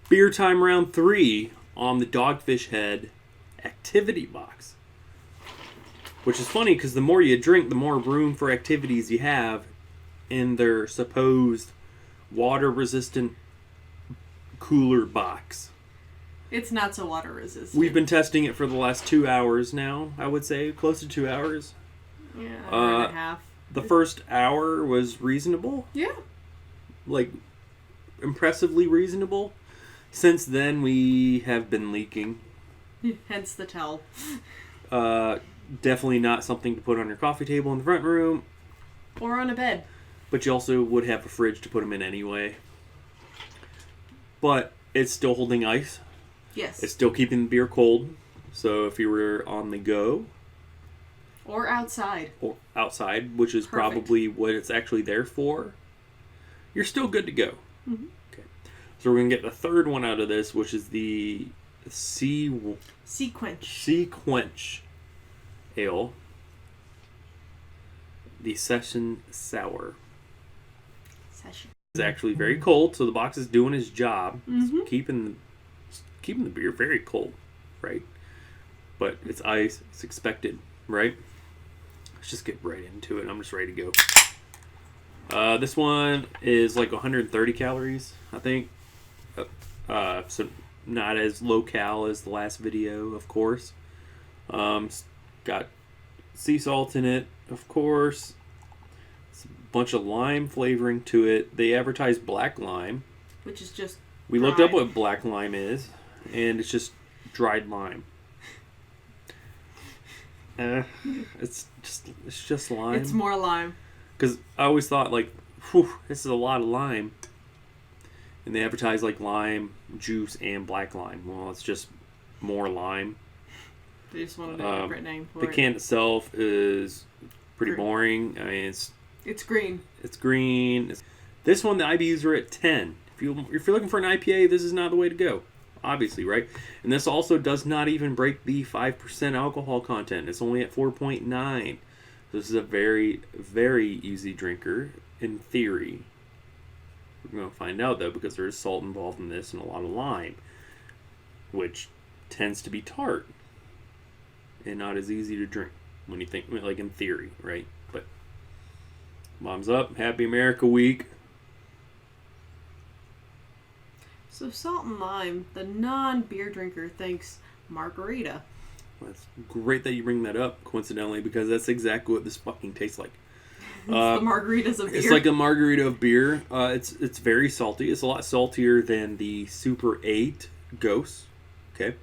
Beer time round 3 on the DogFish Head activity box. Which is funny because the more you drink, the more room for activities you have in their supposed water-resistant cooler box. It's not so water-resistant. We've been testing it for the last 2 hours now, I would say. Close to 2 hours. Yeah, hour and a half. The first hour was reasonable. Yeah. Like, impressively reasonable. Since then, we have been leaking. Hence the tell. Definitely not something to put on your coffee table in the front room. Or on a bed. But you also would have a fridge to put them in anyway. But it's still holding ice. Yes. It's still keeping the beer cold. So if you were on the go. Or outside. Or outside, which is probably what it's actually there for. You're still good to go. Mm-hmm. Okay. So we're going to get the third one out of this, which is the Sea Quench Ale. The Session Sour. It's actually very cold, so the box is doing its job. Mm-hmm. It's keeping the beer very cold, right? But it's ice. It's expected, right? Let's just get right into it. I'm just ready to go. This one is like 130 calories, I think. So not as low cal as the last video, of course. Got sea salt in it, of course. It's a bunch of lime flavoring to it. They advertise black lime, which is just we dry. looked up what black lime is, and it's just dried lime. It's just lime. It's more lime. Because I always thought, like, this is a lot of lime. And they advertise, like, lime, juice, and black lime. Well, it's just more lime. They just wanted a different name for it. The can itself is pretty boring. I mean, it's green. It's green. This one, the IBUs are at 10. If you're looking for an IPA, this is not the way to go. Obviously, right? And this also does not even break the 5% alcohol content. It's only at 4.9. This is a very, very easy drinker, in theory. We're going to find out, though, because there is salt involved in this and a lot of lime, which tends to be tart and not as easy to drink when you think, like, in theory, right? But mom's up. Happy America Week. So salt and lime, the non-beer drinker thinks margarita. Well, it's great that you bring that up, coincidentally, because that's exactly what this fucking tastes like. It's the margaritas of beer. It's like a margarita of beer. It's very salty. It's a lot saltier than the Super 8 Ghost. Okay.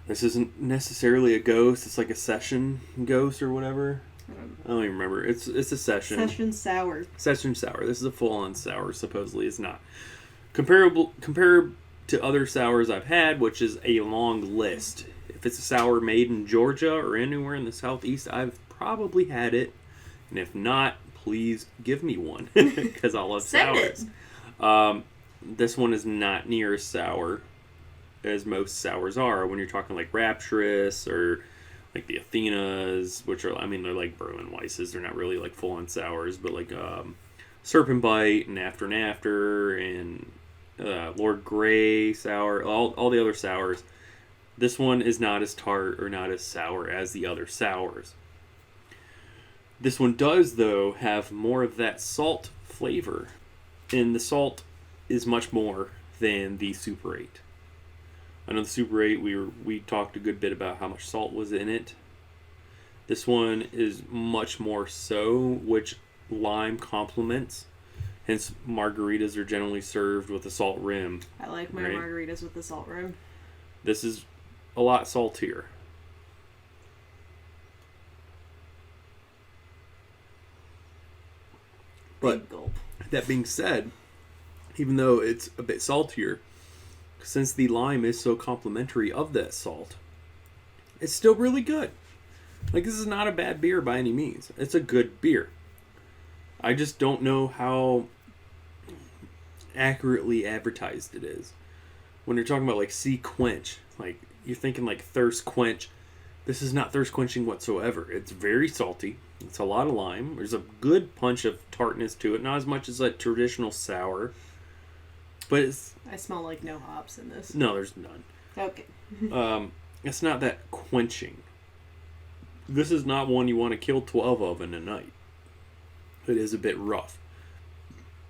This isn't necessarily a Ghost. It's like a Session Ghost or whatever. I don't even remember. It's a Session. Session Sour. Session Sour. This is a full-on sour. Supposedly, it's not. Compared to other sours I've had, which is a long list. If it's a sour made in Georgia or anywhere in the Southeast, I've probably had it. And if not, please give me one, because I love sours. This one is not near as sour as most sours are. When you're talking like Rapturous or like the Athenas, which are, I mean, they're like Berlin Weisses. They're not really like full-on sours, but like Serpent Bite and After and Lord Grey sour, all the other sours. This one is not as tart or not as sour as the other sours. This one does, though, have more of that salt flavor. And the salt is much more than the Super 8. I know the Super 8, we talked a good bit about how much salt was in it. This one is much more so, which lime complements. Hence, margaritas are generally served with a salt rim. I like my margaritas with the salt rim. This is a lot saltier. But that being said, even though it's a bit saltier, since the lime is so complementary of that salt, it's still really good. Like, this is not a bad beer by any means. It's a good beer. I just don't know how accurately advertised it is. When you're talking about like Sea Quench, like you're thinking like thirst quench. This is not thirst quenching whatsoever. It's very salty. It's a lot of lime. There's a good punch of tartness to it. Not as much as a traditional sour. But it's I smell like no hops in this. no, there's none. Okay. It's not that quenching. This is not one you want to kill 12 of in a night. It is a bit rough.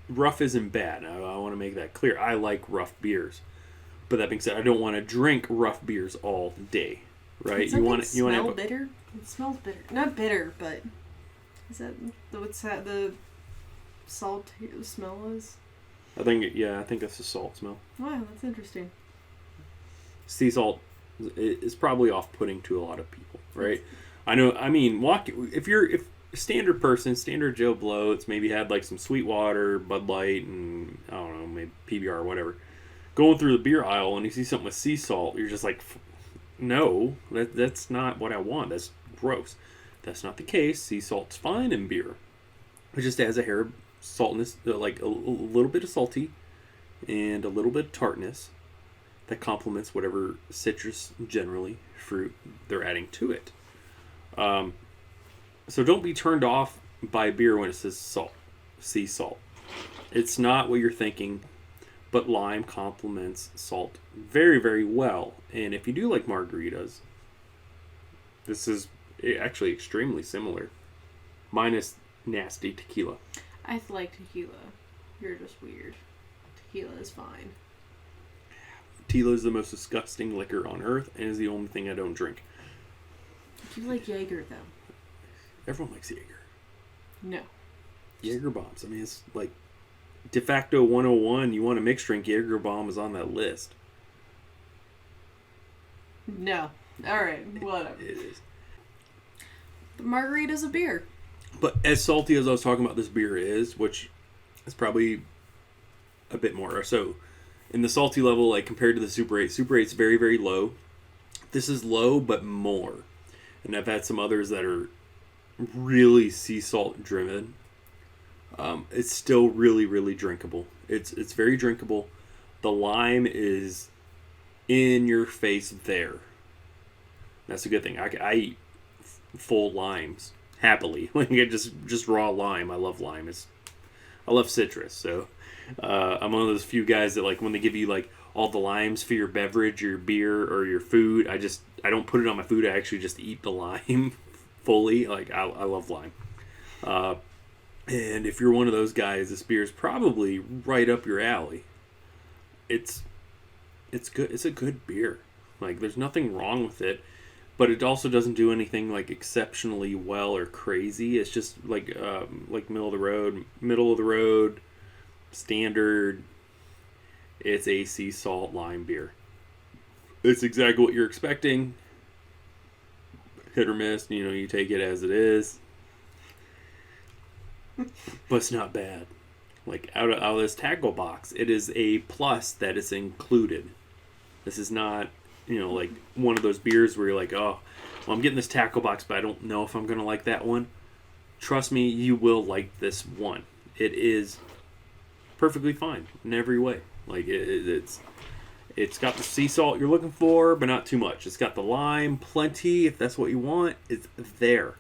Rough isn't bad. I want to make that clear. I like rough beers. But that being said, I don't want to drink rough beers all day. Right? Does you smell bitter? It smells bitter. Not bitter, but is that what's that the salt smell is? I think that's the salt smell. Wow, that's interesting. Sea salt is probably off-putting to a lot of people, right? I know. I mean, if standard person, standard Joe Blow, it's maybe had like some Sweetwater, Bud Light, and I don't know, maybe PBR or whatever. Going through the beer aisle and you see something with sea salt, you're just like, no, that's not what I want. That's gross. That's not the case. Sea salt's fine in beer. It just adds a hair of saltness, like a little bit of salty and a little bit of tartness that complements whatever citrus, generally fruit, they're adding to it. So don't be turned off by beer when it says salt, sea salt. It's not what you're thinking, but lime complements salt very, very well. And if you do like margaritas, this is actually extremely similar, minus nasty tequila. I like tequila. You're just weird. Tequila is fine. Tequila is the most disgusting liquor on earth and is the only thing I don't drink. Do you like Jaeger, though? Everyone likes Jaeger. No. Jaeger bombs. I mean, it's like de facto 101. You want a mixed drink, Jaeger bomb is on that list. No. Alright, whatever. It is. But margarita's a beer. But as salty as I was talking about this beer is, which is probably a bit more. So, in the salty level, like compared to the Super 8, Super 8's very, very low. This is low, but more. And I've had some others that are really sea salt driven. It's still really, really drinkable. It's very drinkable. The lime is in your face there. That's a good thing. I eat full limes happily. Like just raw lime. I love lime. I love citrus. So I'm one of those few guys that like when they give you like all the limes for your beverage, your beer, or your food, I don't put it on my food. I actually just eat the lime fully. Like I love lime. And if you're one of those guys, this beer is probably right up your alley. It's good. It's a good beer. Like there's nothing wrong with it, but it also doesn't do anything like exceptionally well or crazy. It's just like middle of the road, standard. It's a sea salt lime beer. It's exactly what you're expecting. Hit or miss, you take it as it is. But it's not bad. Like out of this tackle box, it is a plus that it's included. This is not, like one of those beers where you're like, oh, well, I'm getting this tackle box, but I don't know if I'm going to like that one. Trust me, you will like this one. It is perfectly fine in every way. Like it's got the sea salt you're looking for, but not too much. It's got the lime, plenty. If that's what you want, it's there.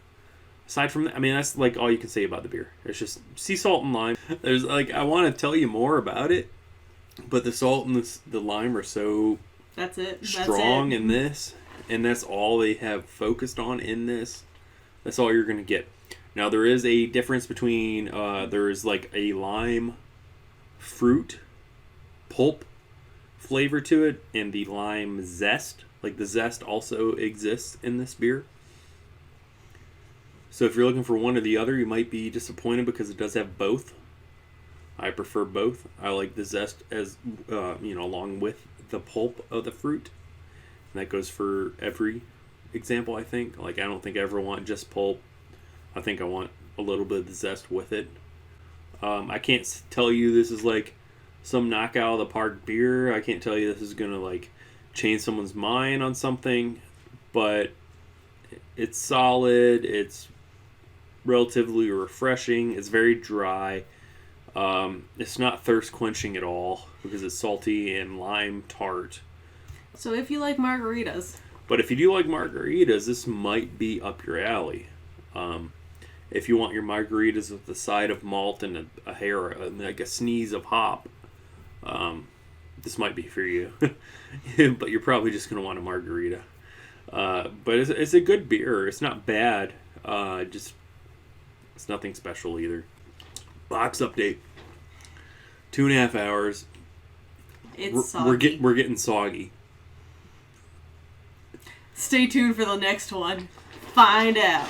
Aside from that, I mean, that's like all you can say about the beer. It's just sea salt and lime. There's like, I want to tell you more about it, but the salt and the lime are so strong in this, and that's all they have focused on in this. That's all you're going to get. Now, there is a difference between, there's like a lime fruit pulp flavor to it and the lime zest. Like the zest also exists in this beer. So if you're looking for one or the other, you might be disappointed because it does have both. I prefer both. I like the zest as, along with the pulp of the fruit. And that goes for every example, I think. Like, I don't think I ever want just pulp. I think I want a little bit of the zest with it. I can't tell you this is like some knockout of the park beer. I can't tell you this is going to like change someone's mind on something. But it's solid. It's relatively refreshing. It's very dry. It's not thirst quenching at all because it's salty and lime tart. So if you like margaritas. But if you do like margaritas, this might be up your alley. If you want your margaritas with the side of malt and a hair, like a sneeze of hop, this might be for you. But you're probably just going to want a margarita. But it's a good beer. It's not bad. Just it's nothing special either. Box update. 2.5 hours. It's soggy. We're getting soggy. Stay tuned for the next one. Find out.